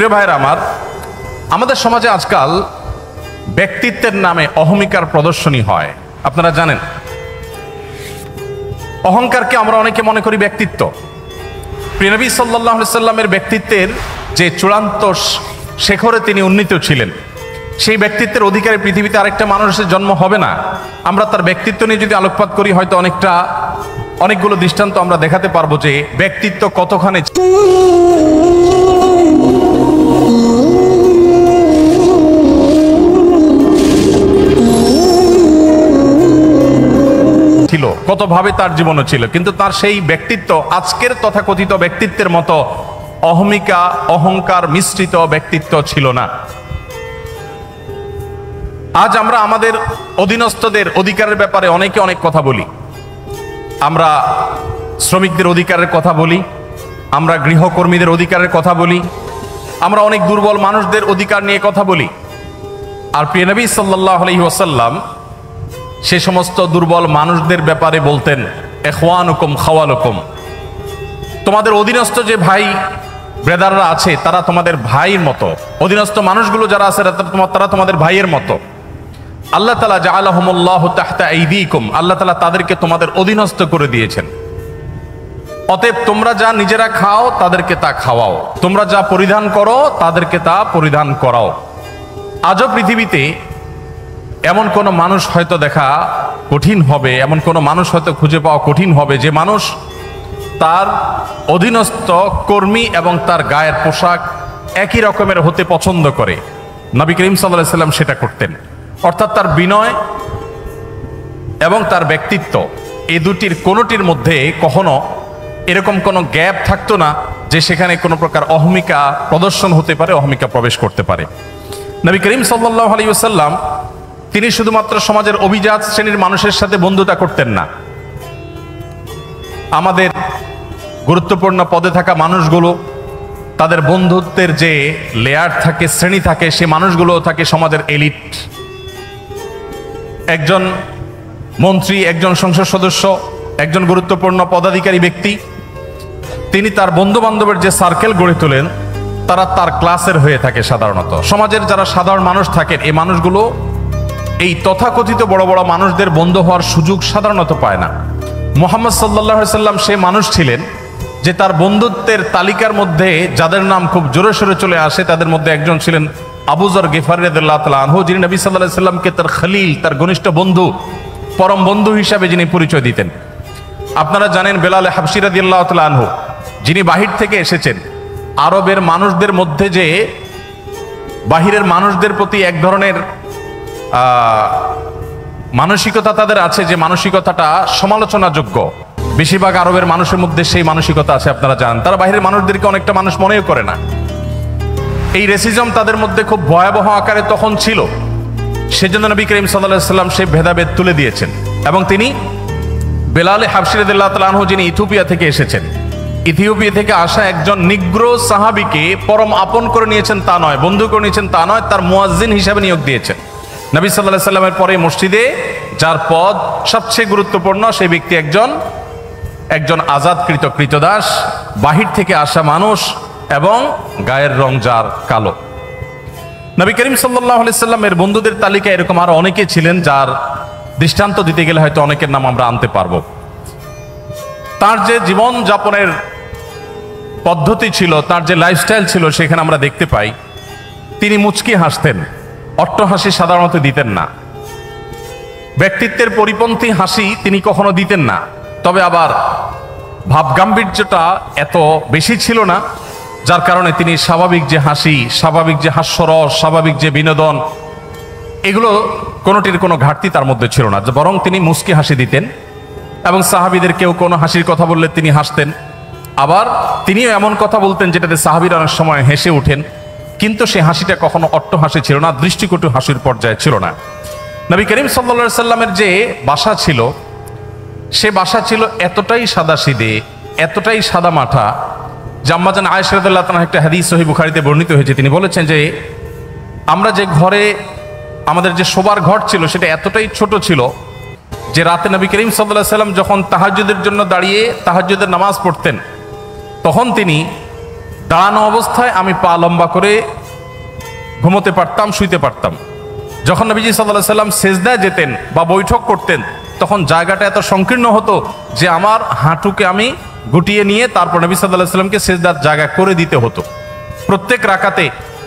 প্রিয় ভাইরা আমার, আমাদের সমাজে আজকাল ব্যক্তিত্বের নামে অহমিকার প্রদর্শনী হয়। আপনারা জানেন, অহংকারকে আমরা অনেকে মনে করি ব্যক্তিত্ব। প্রিয় নবী সাল্লাল্লাহু আলাইহি সাল্লামের ব্যক্তিত্বের যে চূড়ান্ত শেখরে তিনি উন্নীত ছিলেন, সেই ব্যক্তিত্বের অধিকারী পৃথিবীতে আরেকটা মানুষের জন্ম হবে না। আমরা তার ব্যক্তিত্ব নিয়ে যদি আলোকপাত করি, হয়তো অনেকগুলো দৃষ্টান্ত আমরা দেখাতে পারবো যে ব্যক্তিত্ব কতখানি ছিল, কতভাবে তার জীবনও ছিল, কিন্তু তার সেই ব্যক্তিত্ব আজকের তথাকথিত ব্যক্তিত্বের মতো অহমিকা, অহংকার মিশ্রিত ব্যক্তিত্ব ছিল না। আজ আমরা আমাদের অধীনস্থদের অধিকারের ব্যাপারে অনেকে অনেক কথা বলি। আমরা শ্রমিকদের অধিকারের কথা বলি, আমরা গৃহকর্মীদের অধিকারের কথা বলি, আমরা অনেক দুর্বল মানুষদের অধিকার নিয়ে কথা বলি। আর প্রিয় নবী সাল্লাল্লাহু আলাইহি ওয়াসাল্লাম সে সমস্ত দুর্বল মানুষদের ব্যাপারে বলতেন, ইখওয়ানুকুম খাওয়ালুকুম, তোমাদের অধীনস্থ যে ভাই ব্রাদাররা আছে তারা তোমাদের ভাইয়ের মতো। অধীনস্থ মানুষগুলো যারা আছে তারা তোমাদের ভাইয়ের মতো। আল্লাহ তাআলা জাআলাহুমুল্লাহু তাহতা আইদিকুম, আল্লাহ তাআলা তাদেরকে তোমাদের অধীনস্থ করে দিয়েছেন। অতএব তোমরা যা নিজেরা খাও তাদেরকে তা খাওয়াও, তোমরা যা পরিধান করো তাদেরকে তা পরিধান করাও। আজও পৃথিবীতে এমন কোন মানুষ হয়তো দেখা কঠিন হবে, এমন কোন মানুষ হয়তো খুঁজে পাওয়া কঠিন হবে যে মানুষ তার অধীনস্থ কর্মী এবং তার গায়ের পোশাক একই রকমের হতে পছন্দ করে। নবী করিম সাল্লাল্লাহু আলাইহি সাল্লাম সেটা করতেন। অর্থাৎ তার বিনয় এবং তার ব্যক্তিত্ব, এই দুটির কোনোটির মধ্যে কখনো এরকম কোনো গ্যাপ থাকতো না যে সেখানে কোনো প্রকার অহমিকা প্রদর্শন হতে পারে, অহমিকা প্রবেশ করতে পারে। নবী করিম সাল্লাল্লাহু আলাইহি ওয়াসাল্লাম তিনি শুধুমাত্র সমাজের অভিজাত শ্রেণীর মানুষের সাথে বন্ধুতা করতেন না। আমাদের গুরুত্বপূর্ণ পদে থাকা মানুষগুলো, তাদের বন্ধুত্বের যে লেয়ার থাকে, শ্রেণী থাকে, সে মানুষগুলো থাকে সমাজের এলিট। একজন মন্ত্রী, একজন সংসদ সদস্য, একজন গুরুত্বপূর্ণ পদাধিকারী ব্যক্তি, তিনি তার বন্ধু বান্ধবের যে সার্কেল গড়ে তোলেন তারা তার ক্লাসের হয়ে থাকে। সাধারণত সমাজের যারা সাধারণ মানুষ থাকেন, এই মানুষগুলো এই তথাকথিত বড় বড় মানুষদের বন্ধু হওয়ার সুযোগ সাধারণত পায় না। মুহাম্মদ সাল্লাল্লাহু আলাইহি সাল্লাম সে মানুষ ছিলেন যে তার বন্ধুত্বের তালিকার মধ্যে যাদের নাম খুব জোরে সোরে চলে আসে তাদের মধ্যে একজন ছিলেন আবু যর গিফারী রাদিয়াল্লাহু তাআলা আনহু, যিনি নবী সাল্লাল্লাহু আলাইহি সাল্লামকে তার খলিল, তার ঘনিষ্ঠ বন্ধু, পরম বন্ধু হিসাবে যিনি পরিচয় দিতেন। আপনারা জানেন বেলাল হাবশী রাদিয়াল্লাহু তাআলা আনহু, যিনি বাহির থেকে এসেছেন। আরবের মানুষদের মধ্যে যে বাহিরের মানুষদের প্রতি এক ধরনের মানসিকতা তাদের আছে, যে মানসিকতাটা সমালোচনাযোগ্য, বেশিরভাগ আরবের মানুষের মধ্যে সেই মানসিকতা আছে। আপনারা জানেন তারা বাহিরের মানুষদেরকে অনেকটা মানুষ মনেও করে না। এই রেসিজম তাদের মধ্যে খুব ভয়াবহ আকারে তখন ছিল। সেজন্য নবী করিম সাল্লাল্লাহু আলাইহি ওয়াসাল্লাম সেই ভেদাভেদ তুলে দিয়েছেন এবং তিনি বেলাল হাবশী রাদিয়াল্লাহু তাআলা আনহু, যিনি ইথিওপিয়া থেকে এসেছেন, ইথিওপিয়া থেকে আসা একজন নিগ্রো সাহাবীকে পরম আপন করে নিয়েছেন তা নয়, বন্ধু করে নিয়েছেন তা নয়, তার মুয়াজ্জিন হিসাবে নিয়োগ দিয়েছেন। নবী সাল্লাল্লাহু আলাইহি সাল্লামের পরে মসজিদে যার পদ সবচেয়ে গুরুত্বপূর্ণ, সেই ব্যক্তি একজন আজাদকৃত কৃতদাস, বাহির থেকে আসা মানুষ এবং গায়ের রং যার কালো। নবী করিম সাল্লাল্লাহু আলাইহি সাল্লামের বন্ধুদের তালিকায় এরকম আরো অনেকে ছিলেন, যার দৃষ্টান্ত দিতে গেলে হয়তো অনেকের নাম আমরা আনতে পারবো। তার যে জীবন যাপনের পদ্ধতি ছিল, তার যে লাইফস্টাইল ছিল, সেখানে আমরা দেখতে পাই তিনি মুচকি হাসতেন, অট্টহাসি সাধারণত দিতেন না। ব্যক্তিত্বের পরিপন্থী হাসি তিনি কখনো দিতেন না, তবে আবার ভাবগাম্ভীর্যটা এত বেশি ছিল না, যার কারণে তিনি স্বাভাবিক যে হাসি, স্বাভাবিক যে হাস্যরস, স্বাভাবিক যে বিনোদন, এগুলো কোনোটির কোনো ঘাটতি তার মধ্যে ছিল না, বরং তিনি মুচকি হাসি দিতেন এবং সাহাবীদের কেউ কোনো হাসির কথা বললে তিনি হাসতেন। আবার তিনিও এমন কথা বলতেন যেটাতে সাহাবীরা অনেক সময় হেসে ওঠেন, কিন্তু সে হাসিটা কখনো অট্টহাসি ছিল না, দৃষ্টিকটু হাসির পর্যায়ে ছিল না। নবী করিম সাল্লাল্লাহু আলাইহি সাল্লামের যে বাসা ছিল, সে বাসা ছিল এতটাই সাদাসিধে, এতটাই সাদামাঠা, জাম্মাজান আয়েশা রাদিয়াল্লাহু তাআলা একটা হাদিস সহিহ বুখারীতে বর্ণিত হয়েছে। তিনি বলেছেন যে আমরা যে ঘরে, আমাদের যে শোবার ঘর ছিল, সেটা এতটাই ছোট ছিল যে রাতে নবী করিম সাল্লাল্লাহু আলাইহি সাল্লাম যখন তাহাজ্জুদের জন্য দাঁড়িয়ে তাহাজ্জুদের নামাজ পড়তেন, তখন তিনি দাঁড়ানো অবস্থায় আমি পা লম্বা করে ঘুমোতে পারতাম, শুইতে পারতাম। যখন নবীজি সাল্লাল্লাহু আলাইহি সাল্লাম সেজদায় যেতেন বা বৈঠক করতেন, তখন জায়গাটা এত সংকীর্ণ হতো যে আমার হাঁটুকে আমি গুটিয়ে নিয়ে তারপর নবী সাল্লাল্লাহু আলাইহি সাল্লামকে সেজদার জায়গা করে দিতে হতো। প্রত্যেক রাকাতে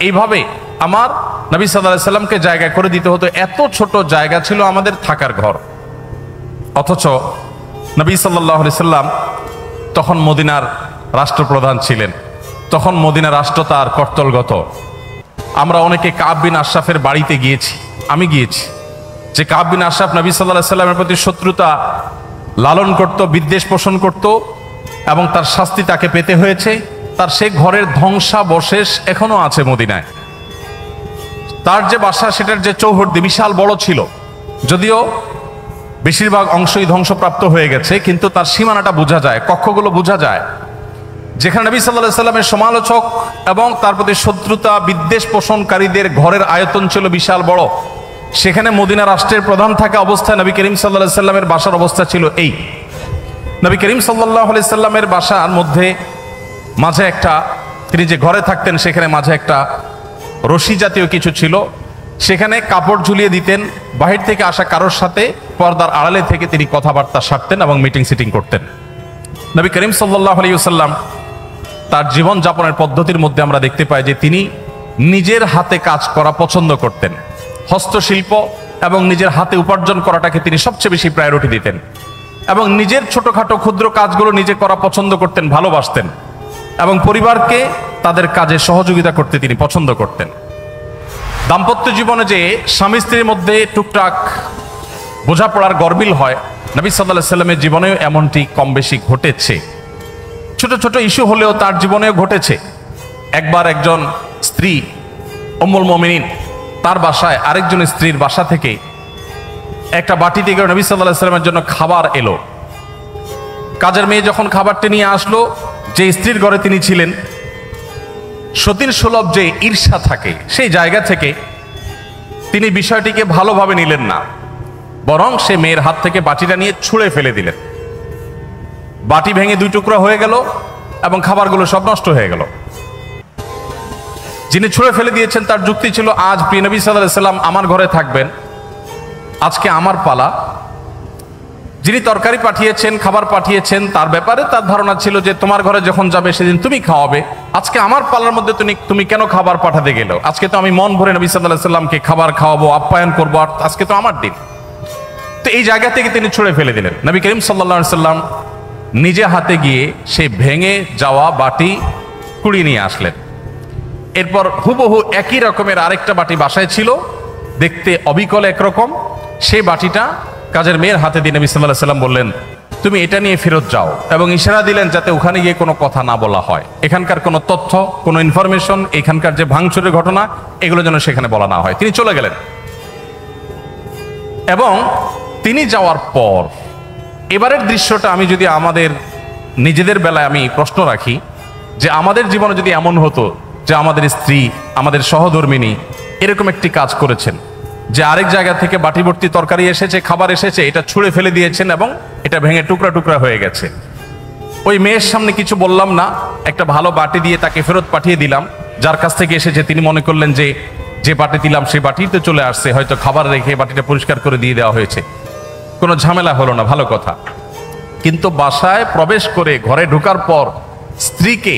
এইভাবে আমার নবী সাল্লাল্লাহু আলাইহি সাল্লামকে জায়গা করে দিতে হতো। এত ছোট জায়গা ছিল আমাদের থাকার ঘর। অথচ নবী সাল্লাল্লাহু আলাইহি সাল্লাম তখন মদিনার রাষ্ট্রপ্রধান ছিলেন। তখন মদিনা রাষ্ট্র তার কর্তলগত। আমরা অনেকে কাব বিন আশরাফের বাড়িতে গিয়েছি, আমি গিয়েছি, যে কাব বিন আশরাফ নবী সাল্লাল্লাহু আলাইহি সাল্লামের প্রতি শত্রুতা লালন করত, বিদ্বেষ পোষণ করত এবং তার শাস্তি তাকে পেতে হয়েছে। তার সে ঘরের ধ্বংসাবশেষ এখনো আছে মদিনায়। তার যে বাসা, সেটার যে চৌহদ্দি বিশাল বড় ছিল, যদিও বেশিরভাগ অংশই ধ্বংসপ্রাপ্ত হয়ে গেছে, কিন্তু তার সীমানাটা বোঝা যায়, কক্ষগুলো বোঝা যায়। যেখানে নবী সাল্লাল্লাহু আলাইহি সাল্লামের সমালোচক এবং তার প্রতি শত্রুতা বিদ্বেষ পোষণকারীদের ঘরের আয়তন ছিল বিশাল বড়, সেখানে মদিনা রাষ্ট্রের প্রধান থাকা অবস্থায় নবী করিম সাল্লাল্লাহু আলাইহি সাল্লামের বাসার অবস্থা ছিল এই। নবী করিম সাল্লাল্লাহু আলাইহি সাল্লামের বাসার মধ্যে মাঝে একটা, তিনি যে ঘরে থাকতেন সেখানে মাঝে একটা রশি জাতীয় কিছু ছিল, সেখানে কাপড় ঝুলিয়ে দিতেন। বাহির থেকে আসা কারোর সাথে পর্দার আড়ালে থেকে তিনি কথাবার্তা সারতেন এবং মিটিং সিটিং করতেন। নবী করিম সাল্লাল্লাহু আলাইহি ওয়াসাল্লাম তার জীবন যাপনের পদ্ধতির মধ্যে আমরা দেখতে পাই যে তিনি নিজের হাতে কাজ করা পছন্দ করতেন। হস্তশিল্প এবং নিজের হাতে উপার্জন করাটাকে তিনি সবচেয়ে বেশি প্রায়োরিটি দিতেন এবং নিজের ছোটখাটো ক্ষুদ্র কাজগুলো নিজে করা পছন্দ করতেন, ভালোবাসতেন এবং পরিবারকে তাদের কাজে সহযোগিতা করতে তিনি পছন্দ করতেন। দাম্পত্য জীবনে যে স্বামী স্ত্রীর মধ্যে টুকটাক বোঝাপড়ার গরমিল হয়, নবী সাল্লাল্লাহু আলাইহি সাল্লামের জীবনেও এমনটি কম বেশি ঘটেছে। ছোট ছোট ইস্যু হলেও তার জীবনেও ঘটেছে। একবার একজন স্ত্রী উম্মুল মুমিনিন তার বাসায় আরেকজন স্ত্রীর বাসা থেকে একটা বাটিতে করে নবী সাল্লাল্লাহু আলাইহি সাল্লামের জন্য খাবার এলো। কাজের মেয়ে যখন খাবারটি নিয়ে আসলো, যে স্ত্রীর ঘরে তিনি ছিলেন, সতীর সুলভ যে ঈর্ষা থাকে সেই জায়গা থেকে তিনি বিষয়টিকে ভালোভাবে নিলেন না, বরং সে মেয়ের হাত থেকে বাটিটা নিয়ে ছুঁড়ে ফেলে দিলেন। বাটি ভেঙে দুই টুকরা হয়ে গেল এবং খাবারগুলো সব নষ্ট হয়ে গেল। যিনি ছুঁড়ে ফেলে দিয়েছেন তার যুক্তি ছিল, আজ প্রিয় নবী সাল্লাল্লাহু আলাইহি সাল্লাম আমার ঘরে থাকবেন, আজকে আমার পালা। যিনি তরকারি পাঠিয়েছেন, খাবার পাঠিয়েছেন, তার ব্যাপারে তার ধারণা ছিল যে তোমার ঘরে যখন যাবে সেদিন তুমি খাওয়াবে, আজকে আমার পালার মধ্যে তুমি কেন খাবার পাঠাতে গেলো? আজকে তো আমি মন ভরে নবী সাল্লাল্লাহু আলাইহি সাল্লামকে খাবার খাওয়াবো, আপ্যায়ন করবো, আর আজকে তো আমার দিন। তো এই জায়গা থেকে তিনি ছুঁড়ে ফেলে দিলেন। নবী করিম সাল্লাল্লাহু আলাইহি সাল্লাম নিজে হাতে গিয়ে সেই ভেঙে যাওয়া বাটি কুড়িয়ে নিয়ে আসলেন। এরপর হুবহু একই রকমের আরেকটা বাটি বাসায় ছিল, দেখতে অবিকল একরকম। সেই বাটিটা কাজের মেয়ের হাতে দিয়ে নবী সাল্লাল্লাহু আলাইহি সাল্লাম বললেন, তুমি এটা নিয়ে ফেরত যাও, এবং ইশারা দিলেন যাতে ওখানে গিয়ে কোনো কথা না বলা হয়, এখানকার কোনো তথ্য, কোনো ইনফরমেশন, এখানকার যে ভাঙচুরের ঘটনা, এগুলো যেন সেখানে বলা না হয়। তিনি চলে গেলেন এবং তিনি যাওয়ার পর এবারের দৃশ্যটা আমি যদি আমাদের নিজেদের বেলায় আমি প্রশ্ন রাখি, যে আমাদের জীবনে যদি এমন হতো যে আমাদের স্ত্রী, আমাদের সহধর্মিনী এরকম একটি কাজ করেছেন যে আরেক জায়গা থেকে বাটি ভর্তি তরকারি এসেছে, খাবার এসেছে, এটা ছুঁড়ে ফেলে দিয়েছেন এবং এটা ভেঙে টুকরা টুকরা হয়ে গেছে। ওই মেয়ের সামনে কিছু বললাম না, একটা ভালো বাটি দিয়ে তাকে ফেরত পাঠিয়ে দিলাম। যার কাছ থেকে এসেছে তিনি মনে করলেন যে যে বাটি দিলাম সেই বাটিতে চলে আসছে, হয়তো খাবার রেখে বাটিটা পরিষ্কার করে দিয়ে দেওয়া হয়েছে, কোনো ঝামেলা হলো না, ভালো কথা। কিন্তু বাসায় প্রবেশ করে ঘরে ঢোকার পর স্ত্রীকে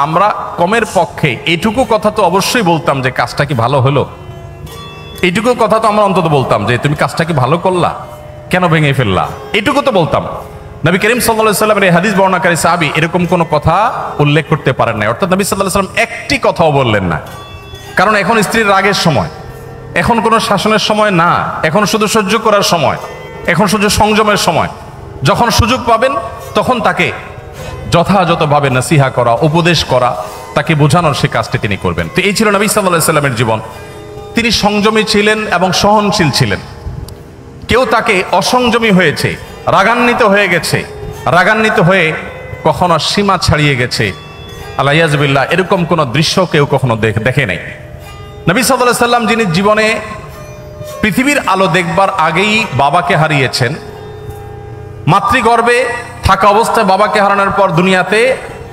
আমরা কমের পক্ষে এইটুকু কথা তো অবশ্যই বলতাম যে কাজটা কি ভালো হলো, এইটুকু কথা তো আমরা অন্তত বলতাম যে তুমি কাজটা কি ভালো করলা, কেন ভেঙে ফেললা, এইটুকু তো বলতাম। নবী করিম সাল্লাল্লাহু আলাইহি সাল্লামের এই হাদিস বর্ণনাকারী সাহাবী এরকম কোনো কথা উল্লেখ করতে পারেন না, অর্থাৎ নবী সাল্লাল্লাহু আলাইহি সাল্লাম একটি কথাও বললেন না। কারণ এখন স্ত্রীর রাগের সময়, এখন কোনো শাসনের সময় না, এখন শুধু সহ্য করার সময়, এখন শুধু সংযমের সময়। যখন সুযোগ পাবেন তখন তাকে যথাযথভাবে নসিহা করা, উপদেশ করা, তাকে বোঝানোর সে কাজটি তিনি করবেন। তো এই ছিল নবী সাল্লাল্লাহু আলাইহি সাল্লামের জীবন। তিনি সংযমী ছিলেন এবং সহনশীল ছিলেন। কেউ তাকে অসংযমী হয়েছে, রাগান্বিত হয়ে গেছে, রাগান্বিত হয়ে কখনো সীমা ছাড়িয়ে গেছে, আল্লাহিয়াজবিল্লাহ, এরকম কোনো দৃশ্য কেউ কখনো দেখে নাই। নবী সাল্লাল্লাহু আলাইহি সাল্লাম যিনি জীবনে পৃথিবীর আলো দেখবার আগেই বাবাকে হারিয়েছেন, মাতৃগর্ভে থাকা অবস্থায় বাবাকে হারানোর পর দুনিয়াতে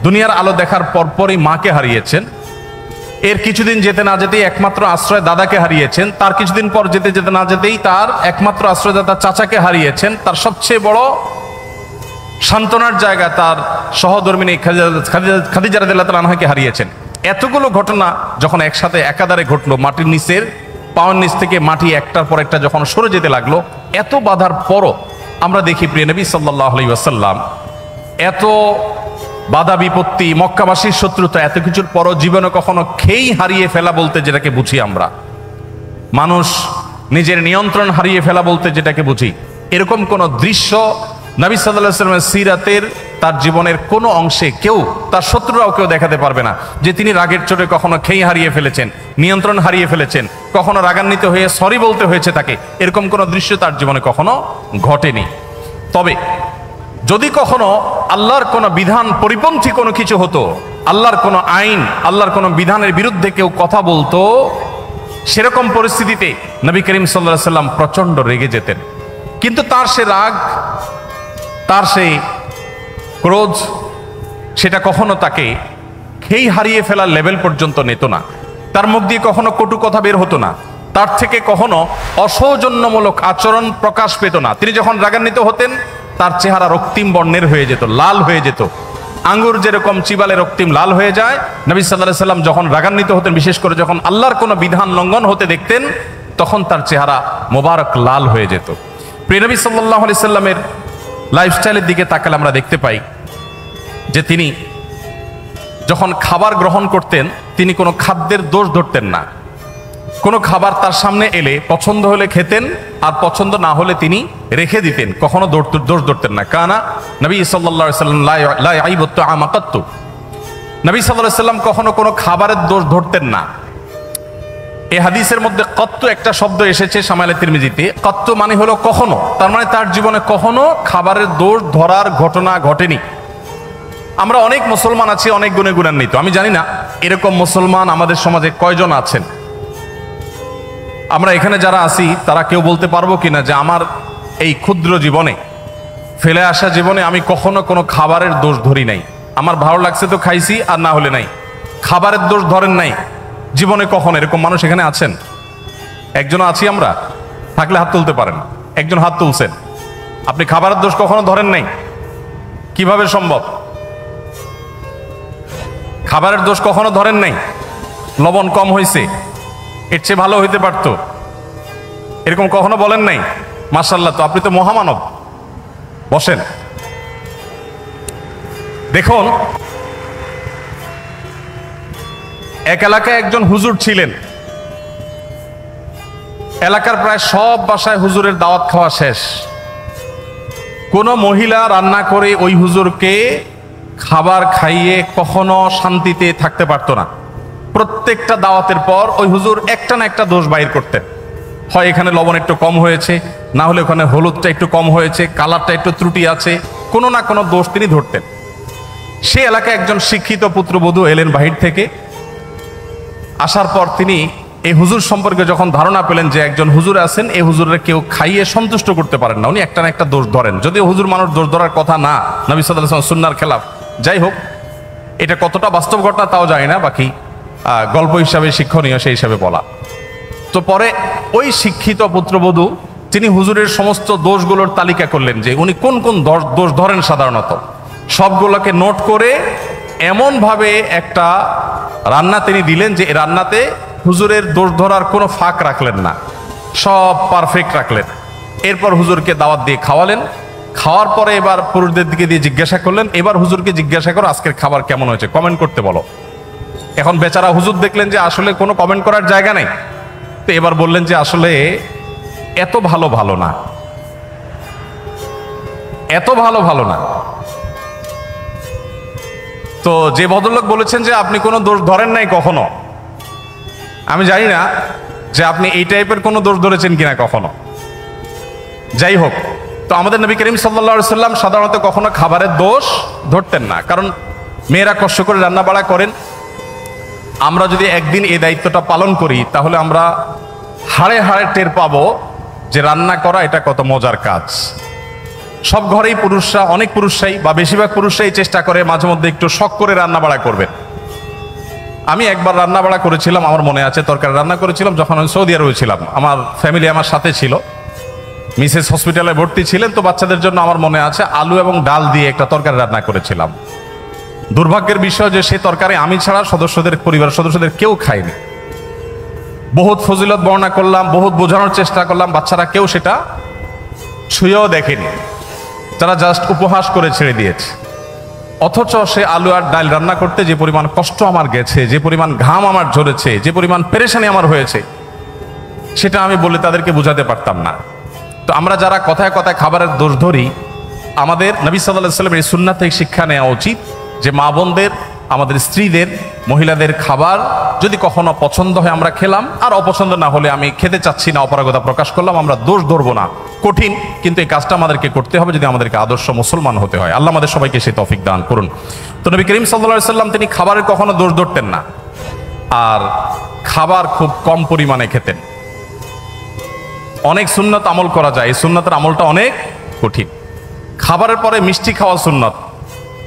দুনিয়ার আলো দেখার পরপরই মাকে হারিয়েছেন, এর কিছুদিন যেতে না যেতেই একমাত্র আশ্রয় দাদাকে হারিয়েছেন, তার কিছুদিন পর যেতে যেতে না যেতেই তার একমাত্র আশ্রয়দাতা চাচাকে হারিয়েছেন, তার সবচেয়ে বড় সান্ত্বনার জায়গা তার সহধর্মিনী খাদিজা রাদিয়াল্লাহু তাআলা আনহাকে হারিয়েছেন। এতগুলো ঘটনা যখন একসাথে একাধারে ঘটলো, মাটির নিচের পাওয়ার নিচ থেকে মাটি একটার পর একটা যখন সরে যেতে লাগলো, এত বাধার পরও আমরা দেখি প্রিয় নবী সাল্লাল্লাহু আলাইহি ওয়াসাল্লাম এত বাধা বিপত্তি, মক্কাবাসীর শত্রুতা, এত কিছুর পরও জীবনে কখনো খেই হারিয়ে ফেলা বলতে যেটাকে বুঝি আমরা, মানুষ নিজের নিয়ন্ত্রণ হারিয়ে ফেলা বলতে যেটাকে বুঝি, এরকম কোন দৃশ্য নবী সাল্লাল্লাহু আলাইহি ওয়াসাল্লামের সিরাতের তার জীবনের কোনো অংশে কেউ, তার শত্রুরাও কেউ দেখাতে পারবে না যে তিনি রাগের চোটে কখনো খেই হারিয়ে ফেলেছেন, নিয়ন্ত্রণ হারিয়ে ফেলেছেন, কখনো রাগান্বিত হয়ে সরি বলতে হয়েছে তাকে, এরকম কোনো দৃশ্য তার জীবনে কখনো ঘটেনি। তবে যদি কখনো আল্লাহর কোনো বিধান পরিপন্থী কোনো কিছু হতো, আল্লাহর কোনো আইন, আল্লাহর কোনো বিধানের বিরুদ্ধে কেউ কথা বলতো, সেরকম পরিস্থিতিতে নবী করিম সাল্লাল্লাহু আলাইহি ওয়াসাল্লাম প্রচন্ড রেগে যেতেন। কিন্তু তার সে রাগ, তার সেই ক্রোধ, সেটা কখনো তাকে খেই হারিয়ে ফেলার লেভেল পর্যন্ত নিত না। তার মুখ দিয়ে কখনো কটু কথা বের হতো না, তার থেকে কখনো অসৌজন্যমূলক আচরণ প্রকাশ পেত না। তিনি যখন রাগান্বিত হতেন তার চেহারা রক্তিম বর্ণের হয়ে যেত, লাল হয়ে যেত, আঙ্গুর যেরকম চিবালে রক্তিম লাল হয়ে যায়, নবী সাল্লাল্লাহু আলাইহি ওয়াসাল্লাম যখন রাগান্বিত হতেন, বিশেষ করে যখন আল্লাহর কোনো বিধান লঙ্ঘন হতে দেখতেন, তখন তার চেহারা মোবারক লাল হয়ে যেত। প্রিয় নবী সাল্লাল্লাহু আলাইহি ওয়াসাল্লামের লাইফস্টাইলের দিকে তাকালে আমরা দেখতে পাই যে তিনি যখন খাবার গ্রহণ করতেন, তিনি কোনো খাদ্যের দোষ ধরতেন না। কোনো খাবার তার সামনে এলে পছন্দ হলে খেতেন, আর পছন্দ না হলে তিনি রেখে দিতেন, কখনো দোষ ধরতেন না। কানা নবী সাল্লাল্লাহু আলাইহি ওয়াসাল্লাম লা ইয়াইবু তাআমা কাত্তু, নবী সাল্লাল্লাহু আলাইহি ওয়াসাল্লাম কখনো কোনো খাবারের দোষ ধরতেন না। এই হাদিসের মধ্যে কত্তু একটা শব্দ এসেছে শামাইলে তিরমিজিতে, কত্তু মানে হলো কখনো, তার মানে তার জীবনে কখনো খাবারের দোষ ধরার ঘটনা ঘটেনি। আমরা অনেক মুসলমান আছি অনেক গুণে গুণান্বিত, আমি জানি না এরকম মুসলমান আমাদের সমাজে কয়জন আছেন। আমরা এখানে যারা আছি তারা কেউ বলতে পারবো কিনা যে আমার এই ক্ষুদ্র জীবনে, ফেলে আসা জীবনে আমি কখনো কোনো খাবারের দোষ ধরি নাই, আমার ভালো লাগছে তো খাইছি, আর না হলে নাই, খাবারের দোষ ধরেন নাই জীবনে কখনো? এরকম মানুষ এখানে আছেন? একজন আছি আমরা? থাকলে হাত তুলতে পারেন। একজন হাত তুলছেন, আপনি খাবারের দোষ কখনো ধরেন নাই? কিভাবে সম্ভব? খাবারের দোষ কখনো ধরেন নাই? লবণ কম হয়েছে, এর চেয়ে ভালো হইতে পারত, এরকম কখনো বলেন নাই? মাশাআল্লাহ, তো আপনি তো মহামানব। বসেন। দেখুন, এক এলাকায় একজন হুজুর ছিলেন, এলাকার প্রায় সব বাসায় হুজুরের দাওয়াত খাওয়া শেষ, কোনো মহিলা রান্না করে ওই হুজুরকে খাবার খাইয়ে কখনো শান্তিতে থাকতে পারতো না। প্রত্যেকটা দাওয়াতের পর ওই হুজুর একটা না একটা দোষ বাইর করতেন, হয় এখানে লবণ একটু কম হয়েছে, না হলে ওখানে হলুদটা একটু কম হয়েছে, কালারটা একটু ত্রুটি আছে, কোনো না কোনো দোষ তিনি ধরতেন। সে এলাকায় একজন শিক্ষিত পুত্রবধূ এলেন বাহির থেকে। আসার পর তিনি এই হুজুর সম্পর্কে যখন ধারণা পেলেন যে একজন হুজুর আছেন, এই হুজুরের কেউ খাইয়ে সন্তুষ্ট করতে পারেন না, উনি একটা না একটা দোষ ধরেন, যদিও হুজুর মানুষ দোষ ধরার কথা না, নবী সাল্লাল্লাহু আলাইহি ওয়াসাল্লাম সুন্নাহর খেলাফ। যাই হোক, এটা কতটা বাস্তব ঘটনা তাও জানি না, বাকি গল্প হিসাবে শিক্ষণীয় সেই হিসাবে বলা। তো পরে ওই শিক্ষিত পুত্রবধূ তিনি হুজুরের সমস্ত দোষগুলোর তালিকা করলেন যে উনি কোন কোন দোষ ধরেন সাধারণত, সবগুলোকে নোট করে এমনভাবে একটা রান্না তিনি দিলেন যে রান্নাতে হুজুরের দোষ ধরার কোনো ফাঁক রাখলেন না, সব পারফেক্ট রাখলেন। এরপর হুজুরকে দাওয়াত দিয়ে খাওয়ালেন। খাওয়ার পরে এবার পুরুষদের দিকে দিয়ে জিজ্ঞাসা করলেন, এবার হুজুরকে জিজ্ঞাসা করো আজকের খাবার কেমন হয়েছে, কমেন্ট করতে বলো। এখন বেচারা হুজুর দেখলেন যে আসলে কোনো কমেন্ট করার জায়গা নেই, তো এবার বললেন যে আসলে এত ভালো ভালো না, এত ভালো ভালো না। তো যে ভদ্রলোক বলেছেন যে আপনি কোনো দোষ ধরেন নাই কখনো, আমি জানি না যে আপনি এই টাইপের কোনো দোষ ধরেছেন কিনা কখনো। যাই হোক, তো আমাদের নবী করিম সাল্লাল্লাহু আলাইহি ওয়াসাল্লাম সাধারণত কখনো খাবারের দোষ ধরতেন না, কারণ মেয়েরা কষ্ট করে রান্না বাড়া করেন। আমরা যদি একদিন এই দায়িত্বটা পালন করি তাহলে আমরা হাড়ে হাড়ে টের পাবো যে রান্না করা এটা কত মজার কাজ। সব ঘরেই পুরুষরা, অনেক পুরুষরাই বা বেশিরভাগ পুরুষরাই চেষ্টা করে মাঝে মধ্যে একটু শখ করে রান্না বাড়া করবেন। আমি একবার রান্না বাড়া করেছিলাম, আমার মনে আছে, তরকারি রান্না করেছিলাম যখন আমি সৌদি আরবে ছিলাম। আমার ফ্যামিলি আমার সাথে ছিল, মিসেস হসপিটালে ভর্তি ছিলেন, তো বাচ্চাদের জন্য আমার মনে আছে আলু এবং ডাল দিয়ে একটা তরকারি রান্না করেছিলাম। দুর্ভাগ্যের বিষয় যে সেই তরকারি আমি ছাড়া পরিবারের সদস্যদের কেউ খায়নি। বহুত ফজিলত বর্ণনা করলাম, বহুত বোঝানোর চেষ্টা করলাম, বাচ্চারা কেউ সেটা ছুঁয়েও দেখেনি, তারা জাস্ট উপহাস করে ছেড়ে দিয়েছে। অথচ সে আলু আর ডাল রান্না করতে যে পরিমাণ কষ্ট আমার গেছে, যে পরিমাণ ঘাম আমার ঝরেছে, যে পরিমাণ পেরেশানি আমার হয়েছে, সেটা আমি বলে তাদেরকে বোঝাতে পারতাম না। তো আমরা যারা কথায় কথায় খাবারের দোষ ধরি, আমাদের নবী সাল্লাল্লাহু আলাইহি ওয়াসাল্লামের এই সুন্নাত থেকে শিক্ষা নেওয়া উচিত যে মা বোনদের, আমাদের স্ত্রীদের, মহিলাদের খাবার যদি কখনো পছন্দ হয় আমরা খেলাম, আর অপছন্দ না হলে আমি খেতে চাচ্ছি না অপারগতা প্রকাশ করলাম, আমরা দোষ ধরবো না। কঠিন, কিন্তু এই কাজটা আমাদেরকে করতে হবে যদি আমাদেরকে আদর্শ মুসলমান হতে হয়। আল্লাহ আমাদের সবাইকে সেই তৌফিক দান করুন। তো নবী করিম সাল্লাল্লাহু আলাইহি ওয়াসাল্লাম তিনি খাবারের কখনো দোষ ধরতেন না, আর খাবার খুব কম পরিমাণে খেতেন। অনেক সুন্নত আমল করা যায়, এই সুন্নতের আমলটা অনেক কঠিন। খাবারের পরে মিষ্টি খাওয়া সুন্নত,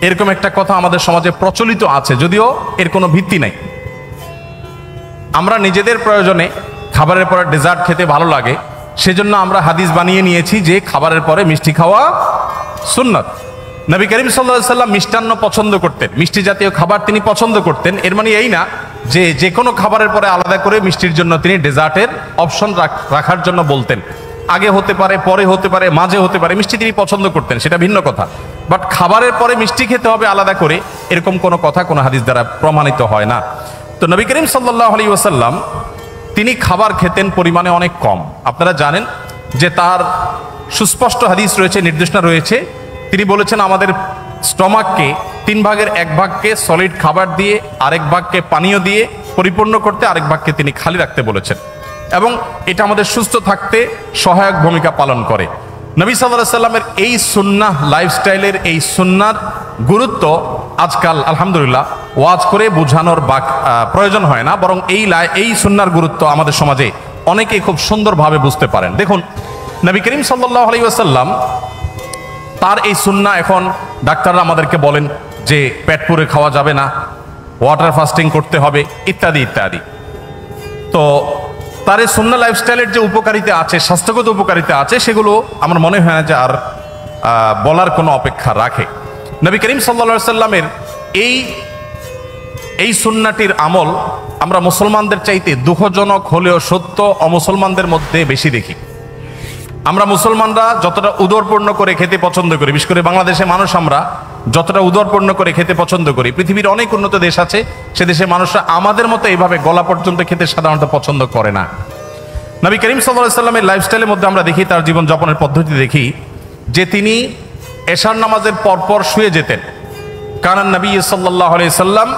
এরকম একটা কথা আমাদের সমাজে প্রচলিত আছে, যদিও এর কোনো ভিত্তি নাই। আমরা নিজেদের প্রয়োজনে খাবারের পরে ডেজার্ট খেতে ভালো লাগে, সেজন্য আমরা হাদিস বানিয়ে নিয়েছি যে খাবারের পরে মিষ্টি খাওয়া সুন্নত। নবী করিম সাল্লাল্লাহু আলাইহি ওয়াসাল্লাম মিষ্টান্ন পছন্দ করতেন, মিষ্টি জাতীয় খাবার তিনি পছন্দ করতেন। এর মানে এই না যে যে কোনো খাবারের পরে আলাদা করে মিষ্টির জন্য তিনি ডেজার্টের অপশন রাখার জন্য বলতেন। আগে হতে পারে, পরে হতে পারে, মাঝে হতে পারে, মিষ্টি তিনি পছন্দ করতেন, সেটা ভিন্ন কথা। বাট খাবারের পরে মিষ্টি খেতে হবে আলাদা করে, এরকম কোনো কথা কোনো হাদিস দ্বারা প্রমাণিত হয় না। তো নবী করিম সাল্লাল্লাহু আলাইহি ওয়াসাল্লাম তিনি খাবার খেতেন পরিমাণে অনেক কম। আপনারা জানেন যে তার সুস্পষ্ট হাদিস রয়েছে, নির্দেশনা রয়েছে। তিনি বলেছেন আমাদের স্টমাককে 3 ভাগের 1 ভাগকে সলিড খাবার দিয়ে, আরেক ভাগকে পানীয় দিয়ে পরিপূর্ণ করতে, আরেক ভাগকে তিনি খালি রাখতে বলেছেন, এবং এটা আমাদের সুস্থ থাকতে সহায়ক ভূমিকা পালন করে। নবী সাল্লাল্লাহু আলাইহি ওয়াসাল্লামের এই সুন্নাহ লাইফস্টাইলের, এই সুন্নার গুরুত্ব আজকাল আলহামদুলিল্লাহ ওয়াজ করে বোঝানোর প্রয়োজন হয় না, বরং এই সুন্নার গুরুত্ব আমাদের সমাজে অনেকেই খুব সুন্দরভাবে বুঝতে পারেন। দেখুন, নবী করিম সাল্লাল্লাহু আলাইহি ওয়াসাল্লাম তার এই সুন্নাহ, এখন ডাক্তাররা আমাদেরকে বলেন যে পেট পুরে খাওয়া যাবে না, ওয়াটার ফাস্টিং করতে হবে, ইত্যাদি ইত্যাদি। তো তার এই সুন্নাহ লাইফস্টাইলের যে উপকারিতা আছে, স্বাস্থ্যগত উপকারিতা আছে, সেগুলো আমার মনে হয় না যে আর বলার কোনো অপেক্ষা রাখে। নবী করিম সাল্লাল্লাহু আলাইহি ওয়াসাল্লামের এই সুন্নাহটির আমল আমরা মুসলমানদের চাইতে দুঃখজনক হলেও সত্য অমুসলমানদের মধ্যে বেশি দেখি। আমরা মুসলমানরা যতটা উদরপূর্ণ করে খেতে পছন্দ করি, বিশেষ করে বাংলাদেশে মানুষ আমরা যতটা উদরপূর্ণ করে খেতে পছন্দ করি, পৃথিবীর অনেক উন্নত দেশ আছে, সে দেশের মানুষরা আমাদের মতো এইভাবে গলা পর্যন্ত খেতে সাধারণত পছন্দ করে না। নবী করিম সাল্লাল্লাহু আলাইহি ওয়াসাল্লামের লাইফস্টাইলের মধ্যে আমরা দেখি, তার জীবন যাপনের পদ্ধতি দেখি যে তিনি এশার নামাজের পরপর শুয়ে যেতেন। কানান নবী সাল্লাল্লাহু আলাইহি ওয়াসাল্লাম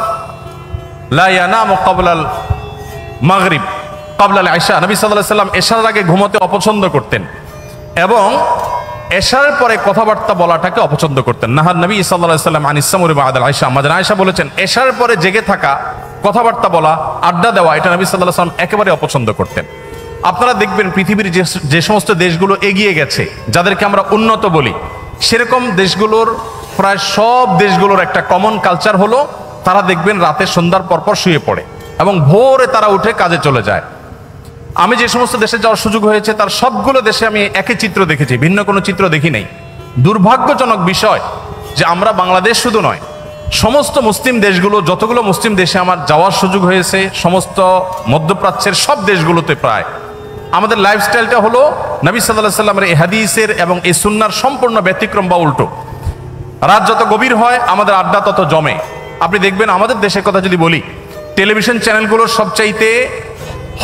লা ইয়ানামু ক্বাবলাল মাগরিব ক্বাবলাল ইশা, নবী সাল্লাল্লাহু আলাইহি ওয়াসাল্লাম এশার আগে ঘুমোতে অপছন্দ করতেন এবং এশার পরে কথাবার্তা বলাটাকে অপছন্দ করতেন। নাহার নবী সাল্লাল্লাহু আলাইহি ওয়াসাল্লাম আনিস সামুরি বাদাল আয়েশা, আমাদের আয়েশা বলেছেন এশার পরে জেগে থাকা, কথাবার্তা বলা, আড্ডা দেওয়া, এটা নবী সাল্লাল্লাহু আলাইহি ওয়াসাল্লাম একেবারে অপছন্দ করতেন। আপনারা দেখবেন পৃথিবীর যে সমস্ত দেশগুলো এগিয়ে গেছে, যাদেরকে আমরা উন্নত বলি, সেরকম দেশগুলোর প্রায় সব দেশগুলোর একটা কমন কালচার হলো তারা দেখবেন রাতে সন্ধ্যার পরপর শুয়ে পড়ে এবং ভোরে তারা উঠে কাজে চলে যায়। আমি যে সমস্ত দেশে যাওয়ার সুযোগ হয়েছে তার সবগুলো দেশে আমি একই চিত্র দেখেছি, ভিন্ন কোনো চিত্র দেখি নাই। দুর্ভাগ্যজনক বিষয় যে আমরা বাংলাদেশ শুধু নয়, সমস্ত মুসলিম দেশগুলো, যতগুলো মুসলিম দেশে আমার যাওয়ার সুযোগ হয়েছে, সমস্ত মধ্যপ্রাচ্যের সব দেশগুলোতে প্রায় আমাদের লাইফস্টাইলটা হলো নবী সাল্লাল্লাহু আলাইহি ওয়াসাল্লামের এই হাদিসের এবং এই সুন্নাহর সম্পূর্ণ ব্যতিক্রম বা উল্টো। রাত যত গভীর হয় আমাদের আড্ডা তত জমে। আপনি দেখবেন আমাদের দেশের কথা যদি বলি, টেলিভিশন চ্যানেলগুলোর সবচাইতে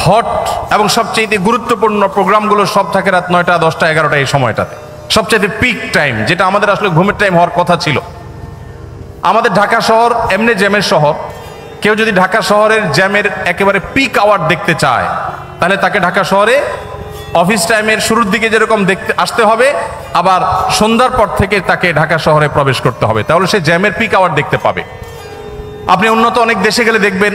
হট এবং সবচাইতে গুরুত্বপূর্ণ প্রোগ্রামগুলো সব থাকে রাত 9টা, 10টা, 11টা, এই সময়টাতে সবচাইতে পিক টাইম, যেটা আমাদের আসলে ঘুমের টাইম হওয়ার কথা ছিল। আমাদের ঢাকা শহর এমনি জ্যামের শহর, কেউ যদি ঢাকা শহরের জ্যামের একেবারে পিক আওয়ার দেখতে চায় তাহলে তাকে ঢাকা শহরে অফিস টাইমের শুরুর দিকে যেরকম দেখতে আসতে হবে, আবার সন্ধ্যার পর থেকে তাকে ঢাকা শহরে প্রবেশ করতে হবে, তাহলে সে জ্যামের পিক আওয়ার দেখতে পাবে। আপনি উন্নত অনেক দেশে গেলে দেখবেন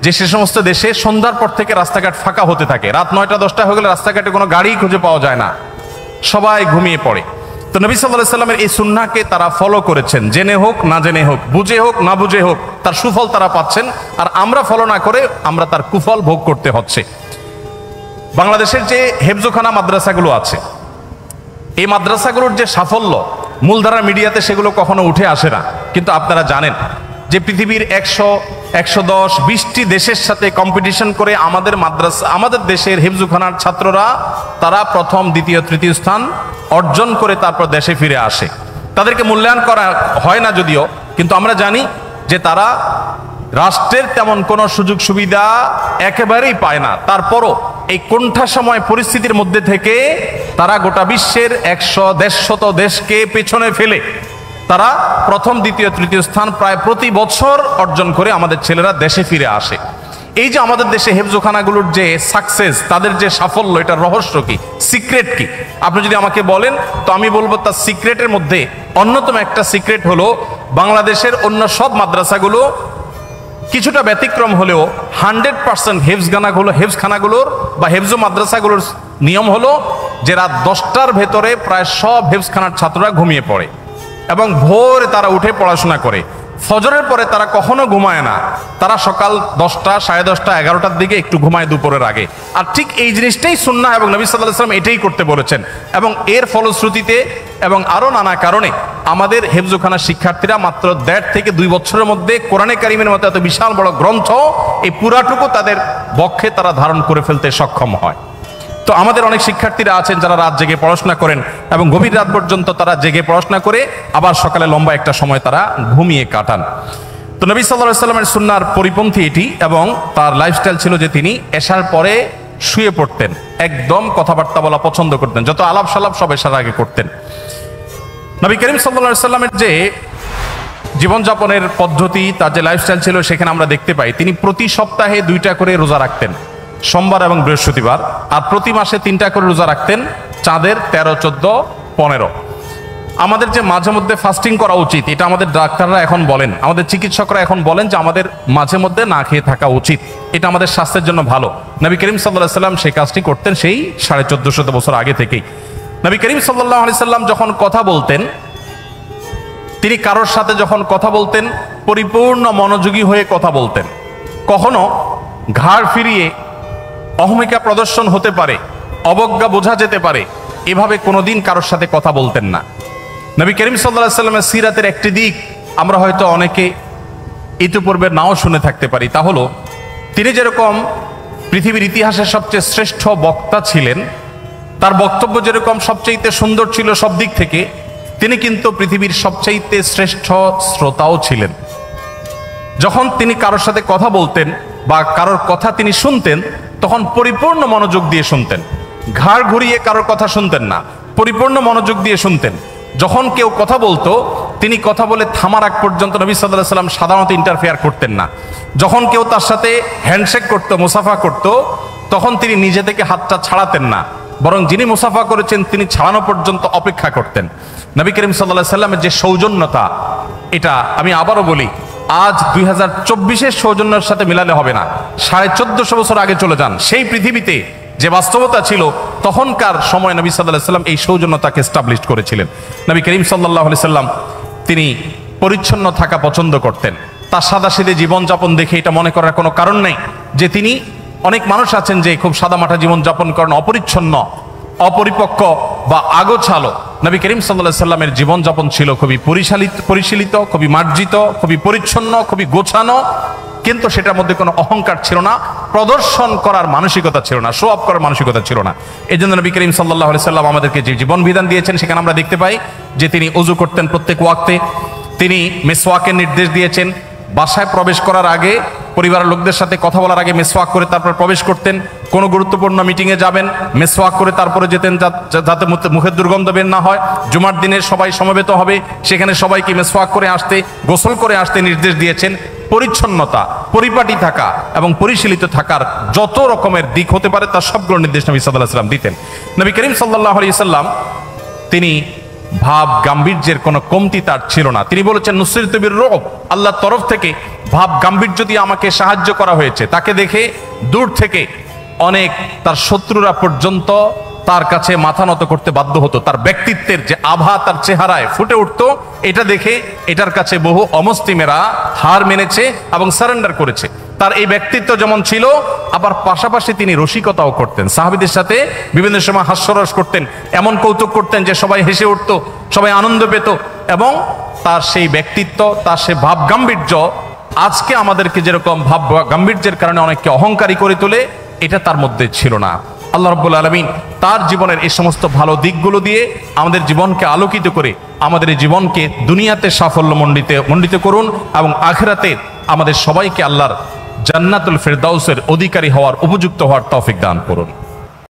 যে সে সমস্ত দেশে সন্ধ্যার পর থেকে রাস্তাঘাট ফাঁকা হতে থাকে, রাত 9টা 10টা হয়ে গেলে রাস্তাঘাটে কোনো গাড়ি খুঁজে পাওয়া যায় না, সবাই ঘুমিয়ে পড়ে। তো নবী সাল্লাল্লাহু আলাইহি সাল্লামের এই সুন্নাহকে তারা ফলো করেছেন, জেনে হোক না জেনে হোক, বুঝে হোক না বুঝে হোক, তার সুফল তারা পাচ্ছেন। আর আমরা ফলো না করে আমরা তার কুফল ভোগ করতে হচ্ছে। বাংলাদেশের যে হেফজোখানা মাদ্রাসাগুলো আছে, এই মাদ্রাসাগুলোর যে সাফল্য মূলধারা মিডিয়াতে সেগুলো কখনো উঠে আসে না। কিন্তু আপনারা জানেন যে পৃথিবীর 100, 110, 20টি দেশের সাথে কম্পিটিশন করে আমাদের মাদ্রাসা, আমাদের দেশের হেফজোখানার ছাত্ররা তারা প্রথম, দ্বিতীয়, তৃতীয় স্থান অর্জন করে তারপর দেশে ফিরে আসে। তাদেরকে মূল্যায়ন করা হয় না যদিও, কিন্তু আমরা জানি যে তারা রাষ্ট্রের তেমন কোনো সুযোগ সুবিধা একেবারেই পায় না। তারপরও এই কোণঠাসাময় পরিস্থিতির মধ্যে থেকে তারা গোটা বিশ্বের 100-150 দেশকে পেছনে ফেলে তারা প্রথম, দ্বিতীয়, তৃতীয় স্থান প্রায় প্রতি বছর অর্জন করে আমাদের ছেলেরা দেশে ফিরে আসে। এই যে আমাদের দেশে হেফজোখানাগুলোর যে সাকসেস, তাদের যে সাফল্য, এটার রহস্য কি, সিক্রেট কি? আপনি যদি আমাকে বলেন তো আমি বলবো তার সিক্রেটের মধ্যে অন্যতম একটা সিক্রেট হলো বাংলাদেশের অন্য সব মাদ্রাসাগুলো কিছুটা ব্যতিক্রম হলেও 100% হেফজখানাগুলোর বা হেফজো মাদ্রাসাগুলোর নিয়ম হলো যে রাত 10টার ভেতরে প্রায় সব হেফজখানার ছাত্ররা ঘুমিয়ে পড়ে এবং ভোরে তারা উঠে পড়াশোনা করে। ফজরের পরে তারা কখনো ঘুমায় না, তারা সকাল 10টা, 10:30, 11টার দিকে একটু ঘুমায় দুপুরের আগে। আর ঠিক এই জিনিসটাই সুন্নাহ এবং নবী সাল্লাল্লাহু আলাইহি ওয়াসাল্লাম এটাই করতে বলেছেন। এবং এর ফলশ্রুতিতে এবং আরো নানা কারণে আমাদের হেফজোখানা শিক্ষার্থীরা মাত্র 1.5 থেকে 2 বছরের মধ্যে কোরআনে কারিমের মতো এত বিশাল বড় গ্রন্থ এই পুরাটুকু তাদের বক্ষে তারা ধারণ করে ফেলতে সক্ষম হয়। তো আমাদের অনেক শিক্ষার্থীরা আছেন যারা রাত জেগে পড়াশোনা করেন এবং গভীর রাত পর্যন্ত তারা জেগে পড়াশোনা করে আবার সকালে লম্বা একটা সময় তারা ঘুমিয়ে কাটান। তো নবী সাল্লাল্লাহু আলাইহি ওয়াসাল্লামের সুন্নাহর পরিপন্থী এটি, এবং তার লাইফস্টাইল ছিল যে তিনি এশার পরে শুয়ে পড়তেন, একদম কথাবার্তা বলা পছন্দ করতেন, যত আলাপ সালাপ সব এশার আগে করতেন। নবী করিম সাল্লাল্লাহু আলাইহি ওয়াসাল্লামের যে জীবনযাপনের পদ্ধতি, তার যে লাইফস্টাইল ছিল, সেখানে আমরা দেখতে পাই তিনি প্রতি সপ্তাহে 2টা করে রোজা রাখতেন, সোমবার এবং বৃহস্পতিবার, আর প্রতি মাসে 3টা করে রোজা রাখতেন, চাঁদের 13, 14, 15। আমাদের যে মাঝে মধ্যে ফাস্টিং করা উচিত, এটা আমাদের ডাক্তাররা এখন বলেন, আমাদের চিকিৎসকরা এখন বলেন যে আমাদের মাঝে মধ্যে না খেয়ে থাকা উচিত, এটা আমাদের স্বাস্থ্যের জন্য ভালো। নবী করিম সাল্লাল্লাহু আলাইহি ওয়াসাল্লাম সেই কাজটি করতেন সেই 1450 বছর আগে থেকেই। নবী করিম সাল্লাল্লাহু আলাইহি ওয়াসাল্লাম যখন কথা বলতেন, তিনি কারোর সাথে যখন কথা বলতেন পরিপূর্ণ মনোযোগী হয়ে কথা বলতেন। কখনো ঘাড় ফিরিয়ে অহমিকা প্রদর্শন হতে পারে, অবজ্ঞা বোঝা যেতে পারে, এভাবে কোনোদিন কারোর সাথে কথা বলতেন না। নবী করিম সাল্লাল্লাহু আলাইহি ওয়াসাল্লামের সিরাতের একটি দিক আমরা হয়তো অনেকে ইতিপূর্বে নাও শুনে থাকতে পারি, তা হলো তিনি যেরকম পৃথিবীর ইতিহাসের সবচেয়ে শ্রেষ্ঠ বক্তা ছিলেন, তার বক্তব্য যেরকম সবচেয়ে সুন্দর ছিল সব দিক থেকে, তিনি কিন্তু পৃথিবীর সবচেয়ে শ্রেষ্ঠ শ্রোতাও ছিলেন। যখন তিনি কারোর সাথে কথা বলতেন বা কারোর কথা তিনি শুনতেন, তখন পরিপূর্ণ মনোযোগ দিয়ে শুনতেন, ঘাড় ঘুরিয়ে কারোর কথা শুনতেন না, পরিপূর্ণ মনোযোগ দিয়ে শুনতেন। যখন কেউ কথা বলতো, তিনি কথা বলে থামার আগ পর্যন্ত নবী সাল্লাল্লাহু আলাইহি ওয়াসাল্লাম সাধারণত ইন্টারফেয়ার করতেন না। যখন কেউ তার সাথে হ্যান্ডশেক করতো, মুসাফা করতো, তখন তিনি নিজে থেকে হাতটা ছাড়াতেন না, বরং যিনি মুসাফা করেছেন তিনি ছাড়ানো পর্যন্ত অপেক্ষা করতেন। নবী করিম সাল্লাল্লাহু আলাইহি ওয়াসাল্লামের যে সৌজন্যতা, এটা আমি আবারও বলি, আজ 2024-এর সৌজন্যের সাথে মিলালে হবে না। 1450 বছর আগে চলে যান, সেই পৃথিবীতে যে বাস্তবতা ছিল তখনকার সময় নবী সাল্লাল্লাহু আলাইহি ওয়াসাল্লাম এই সৌজন্যতাকে এস্টাবলিশ করেছিলেন। নবী করিম সাল্লাল্লাহু আলাইহি ওয়াসাল্লাম তিনি পরিচ্ছন্ন থাকা পছন্দ করতেন। তার সাদাসিধে জীবনযাপন দেখে এটা মনে করার কোনো কারণ নেই যে তিনি, অনেক মানুষ আছেন যে খুব সাদামাটা জীবনযাপন করেন, অপরিচ্ছন্ন, অপরিপক্ক বা আগোছালো। নবী করিম সাল্লাল্লাহু আলাইহি ওয়াসাল্লামের জীবনযাপন ছিল খুবই পরিশীলিত, খুবই মার্জিত, খুবই পরিচ্ছন্ন, খুবই গোছানো, কিন্তু সেটার মধ্যে কোনো অহংকার ছিল না, প্রদর্শন করার মানসিকতা ছিল না, শো অফ করার মানসিকতা ছিল না। এই জন্য নবী করিম সাল্লাল্লাহু আলাইহি ওয়াসাল্লাম আমাদেরকে যে জীবন বিধান দিয়েছেন, সেখানে আমরা দেখতে পাই যে তিনি ওযু করতেন প্রত্যেক ওয়াক্তে, তিনি মিসওয়াকের নির্দেশ দিয়েছেন, বাসায় প্রবেশ করার আগে, পরিবারের লোকদের সাথে কথা বলার আগে মিসওয়াক করে তারপর প্রবেশ করতেন। কোনো গুরুত্বপূর্ণ মিটিংয়ে যাবেন, মিসওয়াক করে তারপরে যেতেন, যাতে মুখের দুর্গন্ধ বের না হয়। জুমার দিনে সবাই সমবেত হবে, সেখানে সবাইকে মিসওয়াক করে আসতে, গোসল করে আসতে নির্দেশ দিয়েছেন। পরিচ্ছন্নতা, পরিপাটি থাকা এবং পরিশীলিত থাকার যত রকমের দিক হতে পারে তার সবগুলো নির্দেশ নবী সাল্লাল্লাহু আলাইহি ওয়াসাল্লাম দিতেন। নবী করিম সাল্লাল্লাহু আলাইহি ওয়াসাল্লাম তিনি ভাব গাম্ভীর্যের কোনো কমতি তার ছিল না। তিনি বলেছেন, নুসরিতু বির-রু'ব, আল্লাহর তরফ থেকে ভাব গাম্ভীর্য দিয়ে আমাকে সাহায্য করা হয়েছে। তাকে দেখে দূর থেকে অনেক তার শত্রুরা পর্যন্ত তার কাছে মাথা নত করতে বাধ্য হতো। তার ব্যক্তিত্বের যে আভা তার চেহারায় ফুটে উঠতো, এটা দেখে এটার কাছে বহু অমুসলিমেরা হার মেনেছে এবং সারেন্ডার করেছে। তার এই ব্যক্তিত্ব যেমন ছিল, আবার পাশাপাশি তিনি রসিকতাও করতেন, সাহাবীদের সাথে বিভিন্ন সময় হাস্যরস করতেন, এমন কৌতুক করতেন যে সবাই হেসে উঠতো, সবাই আনন্দ পেত। এবং তার সেই ব্যক্তিত্ব, তার সেই ভাব গাম্ভীর্য আজকে আমাদেরকে যেরকম ভাব গাম্ভীর্যের কারণে অনেককে অহংকারী করে তোলে, এটা তার মধ্যে ছিল না। আল্লাহ রাব্বুল আলামিন তার জীবনের এই সমস্ত ভালো দিকগুলো দিয়ে আমাদের জীবনকে আলোকিত করে আমাদের এই জীবনকে দুনিয়াতে সাফল্য মণ্ডিত করুন এবং আখিরাতে আমাদের সবাইকে আল্লাহর জান্নাতুল ফেরদাউসের অধিকারী হওয়ার উপযুক্ত হওয়ার তৌফিক দান করুন।